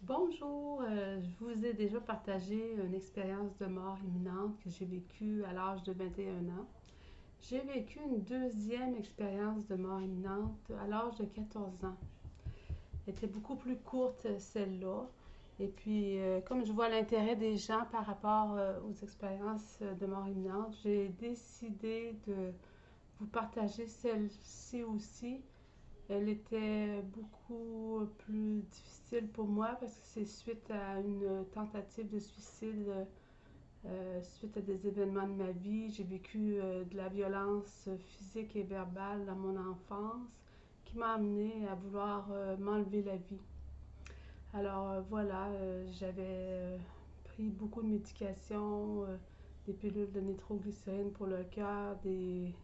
Bonjour, je vous ai déjà partagé une expérience de mort imminente que j'ai vécue à l'âge de 21 ans. J'ai vécu une deuxième expérience de mort imminente à l'âge de 14 ans. Elle était beaucoup plus courte, celle-là. Et puis, comme je vois l'intérêt des gens par rapport aux expériences de mort imminente, j'ai décidé de vous partager celle-ci aussi. Elle était beaucoup plus difficile pour moi parce que c'est suite à une tentative de suicide, suite à des événements de ma vie. J'ai vécu de la violence physique et verbale dans mon enfance qui m'a amené à vouloir m'enlever la vie. Alors voilà, j'avais pris beaucoup de médications, des pilules de nitroglycérine pour le cœur, des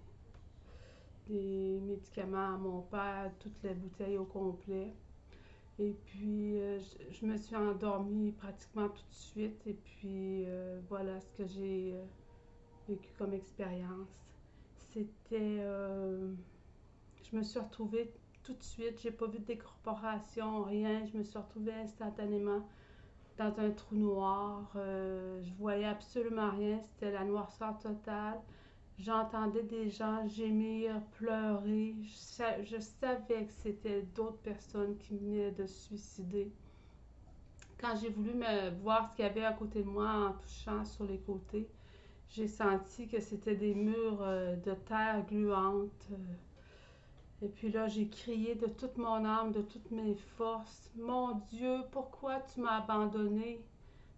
médicaments à mon père, toutes les bouteilles au complet. Et puis, je me suis endormie pratiquement tout de suite. Et puis, voilà ce que j'ai vécu comme expérience. C'était... je me suis retrouvée tout de suite. J'ai pas vu de décorporation, rien. Je me suis retrouvée instantanément dans un trou noir. Je voyais absolument rien. C'était la noirceur totale. J'entendais des gens gémir, pleurer. Je savais que c'était d'autres personnes qui venaient de se suicider. Quand j'ai voulu me voir ce qu'il y avait à côté de moi en touchant sur les côtés, j'ai senti que c'était des murs de terre gluante. Et puis là, j'ai crié de toute mon âme, de toutes mes forces. Mon Dieu, pourquoi tu m'as abandonné?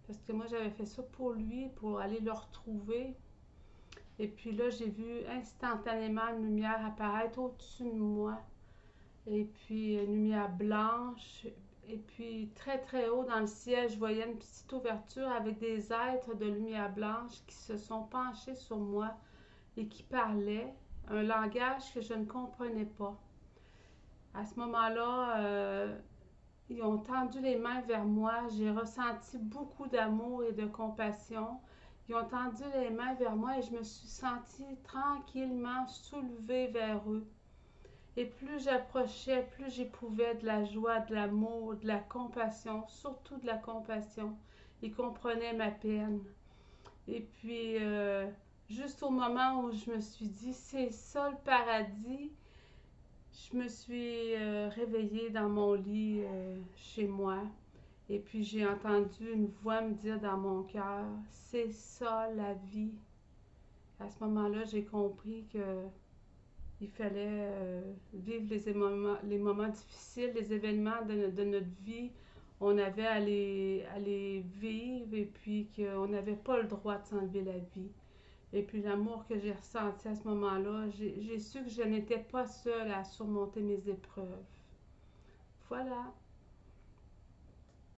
Parce que moi, j'avais fait ça pour lui, pour aller le retrouver. Et puis là, j'ai vu instantanément une lumière apparaître au-dessus de moi. Et puis une lumière blanche. Et puis très très haut dans le ciel, je voyais une petite ouverture avec des êtres de lumière blanche qui se sont penchés sur moi et qui parlaient un langage que je ne comprenais pas. À ce moment-là, ils ont tendu les mains vers moi. J'ai ressenti beaucoup d'amour et de compassion. Ils ont tendu les mains vers moi et je me suis sentie tranquillement soulevée vers eux. Et plus j'approchais, plus j'éprouvais de la joie, de l'amour, de la compassion, surtout de la compassion. Ils comprenaient ma peine. Et puis, juste au moment où je me suis dit, c'est ça le paradis, je me suis réveillée dans mon lit chez moi. Et puis j'ai entendu une voix me dire dans mon cœur, c'est ça la vie. À ce moment-là, j'ai compris que il fallait vivre les moments difficiles, les événements de notre vie. On avait à les vivre et puis qu'on n'avait pas le droit de s'enlever la vie. Et puis l'amour que j'ai ressenti à ce moment-là, j'ai su que je n'étais pas seule à surmonter mes épreuves. Voilà.